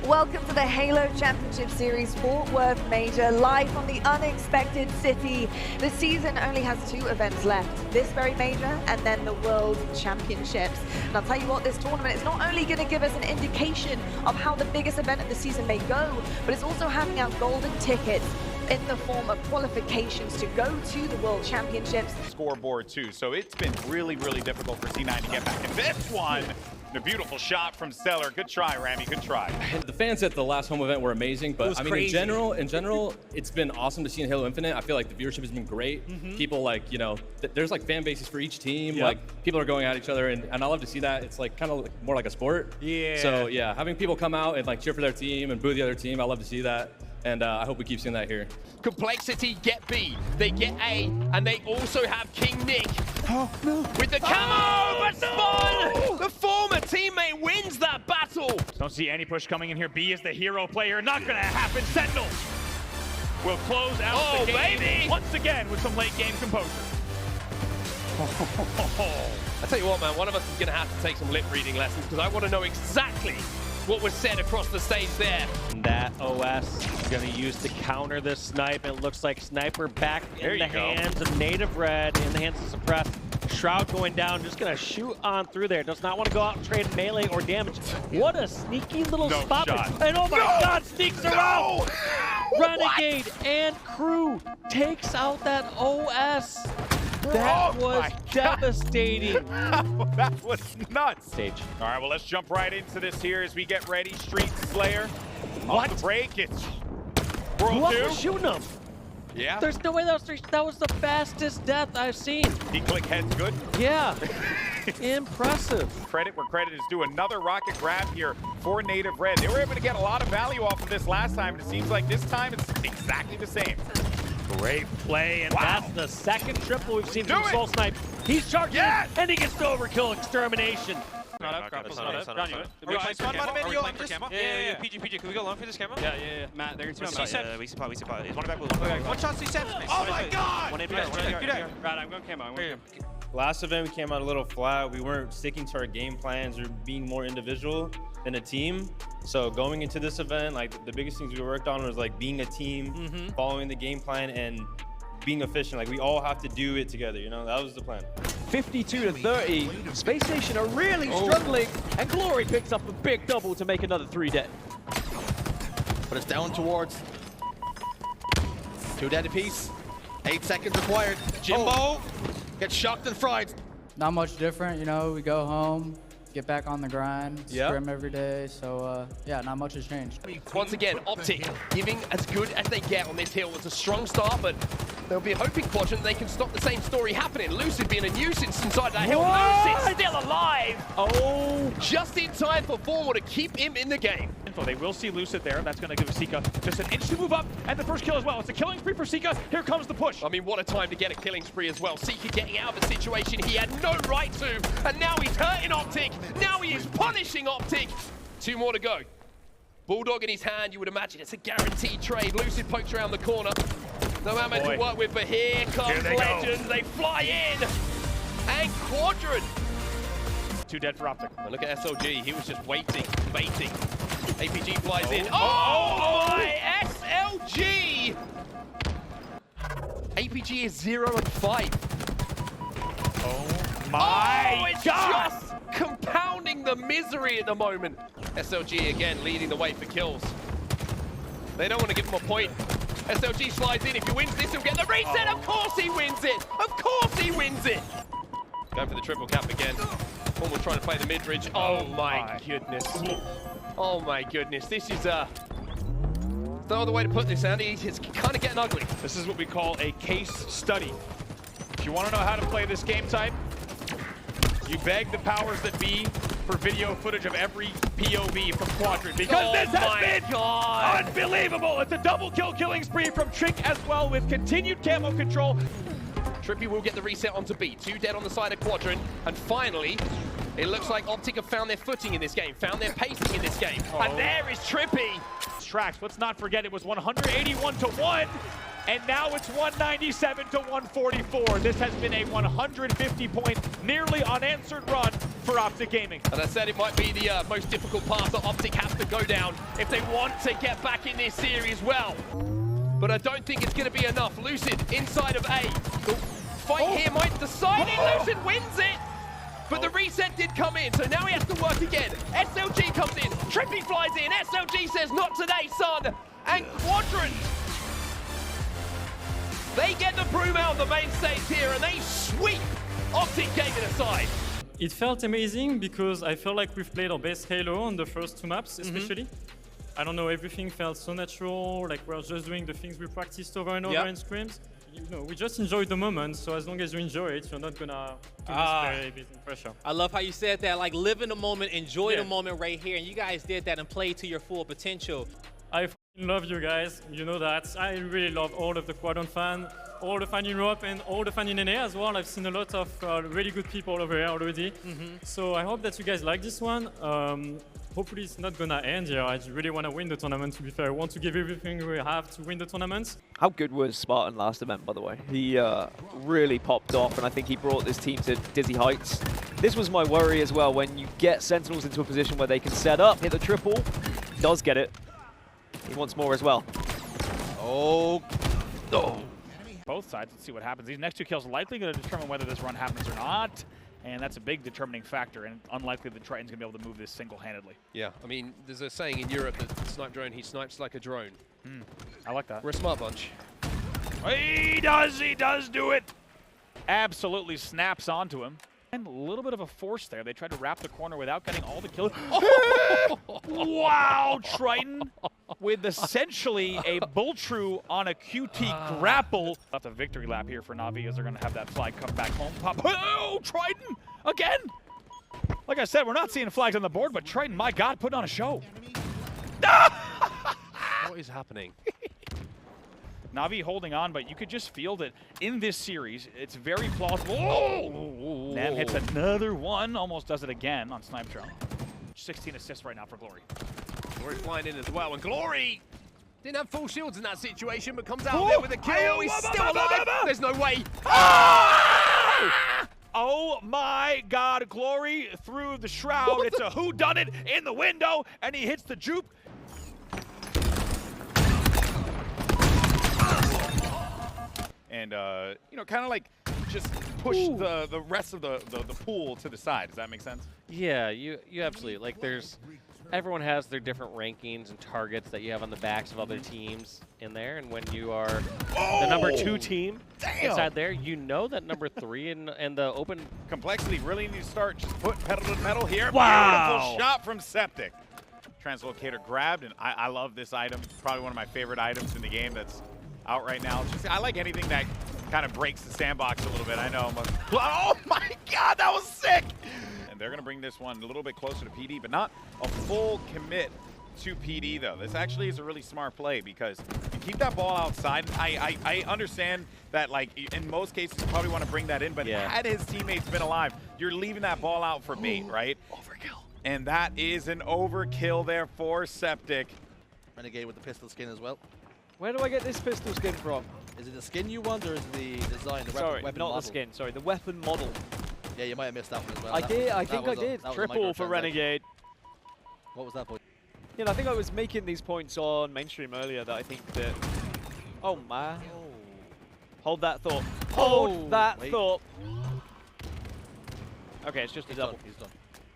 Welcome to the Halo Championship Series Fort Worth Major, live from the unexpected city. The season only has 2 events left, this very major and then the World Championships. And I'll tell you what, this tournament is not only going to give us an indication of how the biggest event of the season may go, but it's also handing out golden tickets in the form of qualifications to go to the World Championships. Scoreboard too, so it's been really difficult for C9 to get back in this one. A beautiful shot from Stellar. Good try, Rami. Good try. The fans at the last home event were amazing, but I mean, in general, it's been awesome to see in Halo Infinite. I feel like the viewership has been great. People like, you know, there's like fan bases for each team. Like people are going at each other, and I love to see that. It's like kind of like more like a sport. Yeah. So yeah, having people come out and like cheer for their team and boo the other team, I love to see that. And I hope we keep seeing that here. Complexity get B, they get A, and they also have King Nick with the camo, but Spawn, the former teammate, wins that battle. Don't see any push coming in here. B is the hero player. Not gonna happen. Sentinel will close out the game once again with some late game composure. I tell you what, man, one of us is gonna have to take some lip reading lessons because I want to know exactly what was said across the stage there. That OS is going to use to counter this snipe. It looks like Sniper back in the hands of Native Red, in the hands of Suppressed. Shroud going down, just going to shoot on through there. Does not want to go out and trade melee or damage. What a sneaky little spot. And oh my God, sneaks around. Renegade and crew takes out that OS. That was devastating. That was nuts. Stage. All right, well, let's jump right into this here as we get ready. Street Slayer. On the break, it's World 2. Who was shooting him? Yeah. There's no way that was the fastest death I've seen. He click heads good. Yeah. Impressive. Credit where credit is due. Another rocket grab here for Native Red. They were able to get a lot of value off of this last time, and it seems like this time it's exactly the same. Great play, and that's the second triple we've seen from Soul Snipe. He's charging, and he gets the overkill extermination. Not up, grapple's not up. Are we playing for camo? Yeah. PG, can we go long for this camo? Yeah. Matt, they're going to see we see pot. He's one back. One shot, C7. Oh my God! Right, I'm going camo. Last event, we came out a little flat. We weren't sticking to our game plans or being more individual than a team. So going into this event, like the biggest things we worked on was like being a team, following the game plan, and being efficient. Like we all have to do it together, you know? That was the plan. 52-30. Space Nation are really struggling, and Glory picks up a big double to make another 3 dead. But it's down towards 2 dead apiece. 8 seconds required. Jimbo gets shocked and fried. Not much different, you know, we go home, get back on the grind, scrim every day, so yeah, not much has changed. Once again, Optic giving as good as they get on this hill. It's a strong start, but they'll be hoping Quadrant they can stop the same story happening. Lucid being a nuisance inside that hill. Lucid still alive! Oh! Just in time for Forward to keep him in the game. They will see Lucid there. That's going to give Sika just an inch to move up, and the first kill as well. It's a killing spree for Sika. Here comes the push. I mean, what a time to get a killing spree as well. Sika getting out of a situation he had no right to, and now he's hurting Optic. Now he is punishing Optic. 2 more to go. Bulldog in his hand, you would imagine it's a guaranteed trade. Lucid pokes around the corner. No ammo to work with, but here comes Legends. They fly in. And Quadrant. 2 dead for Optic. Oh, look at SLG. He was just waiting. APG flies in. Oh my SLG! APG is 0 and 5. Oh my it's God! Just compounding the misery at the moment. SLG again leading the way for kills. They don't want to give him a point. SLG slides in. If he wins this, he'll get the reset. Of course he wins it. Of course he wins it. Going for the triple cap again. Almost trying to play the mid-ridge. Oh my goodness. Oh my goodness. This is no other way to put this, Andy. It's kind of getting ugly. This is what we call a case study. If you want to know how to play this game type, you beg the powers that be for video footage of every POV from Quadrant, because this has been unbelievable. It's a double kill killing spree from Trick as well, with continued camo control. Trippy will get the reset onto B. 2 dead on the side of Quadrant, and finally, it looks like Optic have found their footing in this game, found their pacing in this game, and there is Trippy. Tracks, let's not forget it was 181-1, and now it's 197-144. This has been a 150-point, nearly unanswered run for Optic Gaming. And I said it might be the most difficult path that Optic has to go down if they want to get back in this series well. But I don't think it's going to be enough. Lucid inside of A. The fight here might decide it. Lucid wins it. But the reset did come in, so now he has to work again. SLG comes in, Trippy flies in, SLG says, not today, son. And Quadrant, they get the broom out of the main stage here, and they sweep Optic Gaming aside. It felt amazing because I felt like we've played our best Halo on the first 2 maps, especially. I don't know, everything felt so natural, like we're just doing the things we practiced over and over in scrims. You know, we just enjoy the moment, so as long as you enjoy it, you're not gonna feel this very big pressure. I love how you said that, like live in the moment, enjoy the moment right here, and you guys did that and played to your full potential. I love you guys, you know that. I really love all of the Quadrant fan, all the fan in Europe and all the fan in NA as well. I've seen a lot of really good people over here already. So I hope that you guys like this one. Hopefully it's not gonna end here. I really want to win the tournament, to be fair. I want to give everything we have to win the tournament. How good was Spartan last event, by the way? He really popped off, and I think he brought this team to dizzy heights. This was my worry as well, when you get Sentinels into a position where they can set up, hit the triple, he does get it. He wants more as well. Oh. Both sides, let's see what happens. These next 2 kills are likely going to determine whether this run happens or not. And that's a big determining factor, and unlikely that Triton's going to be able to move this single-handedly. Yeah, I mean, there's a saying in Europe that snipe drone, he snipes like a drone. I like that. We're a smart bunch. He does do it! Absolutely snaps onto him. And a little bit of a force there. They tried to wrap the corner without getting all the kills. Wow, Triton with essentially a bull true on a QT grapple. That's a victory lap here for Na'Vi as they're going to have that flag come back home. Pop. Oh, Triton again! Like I said, we're not seeing flags on the board, but Triton, my God, putting on a show. What is happening? Na'Vi holding on, but you could just feel that in this series, it's very plausible. Oh! Nam hits another one, almost does it again on Snipe Drone. 16 assists right now for Glory. Glory flying in as well, and Glory didn't have full shields in that situation, but comes out there with a kill. He's still alive. There's no way. Oh my God, Glory through the shroud. It's a whodunit in the window, and he hits the juke. And, you know, kind of like just push the rest of the pool to the side. Does that make sense? Yeah, you absolutely, like everyone has their different rankings and targets that you have on the backs of other teams in there, and when you are the number 2 team inside there, you know that number 3 and the open complexity really need to start just putting pedal to the metal here. Wow. Beautiful shot from Septic. Translocator grabbed, and I love this item. Probably one of my favorite items in the game that's out right now. Just, I like anything that kind of breaks the sandbox a little bit. I know. Oh my God, that was sick! And they're going to bring this one a little bit closer to PD, but not a full commit to PD, though. This actually is a really smart play because you keep that ball outside. I understand that, like, in most cases, you probably want to bring that in, but had his teammates been alive, you're leaving that ball out for bait, right? Overkill. And that is an overkill there for Septic. Renegade with the pistol skin as well. Where do I get this pistol skin from? Is it the skin you want, or is it the design, the Sorry, weapon not model? the skin. Sorry, the weapon model. Yeah, you might have missed that one as well. I think I did. Triple for Renegade. What was that point? You know, I think I was making these points on mainstream earlier that I think that... Oh, man. Hold that thought. Hold that thought. Okay, it's just a double. He's done.